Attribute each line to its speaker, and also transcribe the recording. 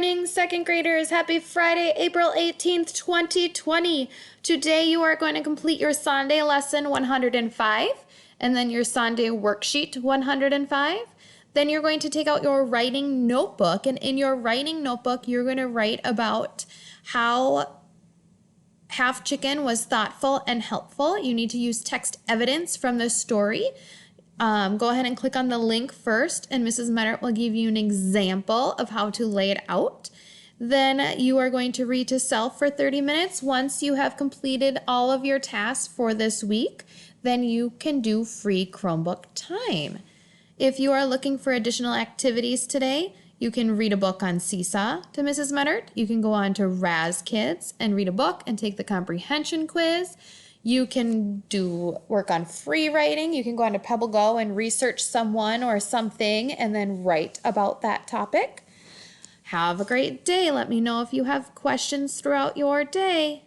Speaker 1: morning, second graders. Happy Friday, April 18th, 2020. Today you are going to complete your Sunday lesson 105 and then your Sunday worksheet 105. Then you're going to take out your writing notebook, and in your writing notebook, you're going to write about how Half Chicken was thoughtful and helpful. You need to use text evidence from the story. Go ahead and click on the link first, and Mrs. Mettert will give you an example of how to lay it out. Then you are going to read to self for 30 minutes. Once you have completed all of your tasks for this week, then you can do free Chromebook time. If you are looking for additional activities today, you can read a book on Seesaw to Mrs. Mettert. You can go on to Raz Kids and read a book and take the comprehension quiz. You can do work on free writing. You can go on to Pebble Go and research someone or something and then write about that topic. Have a great day. Let me know if you have questions throughout your day.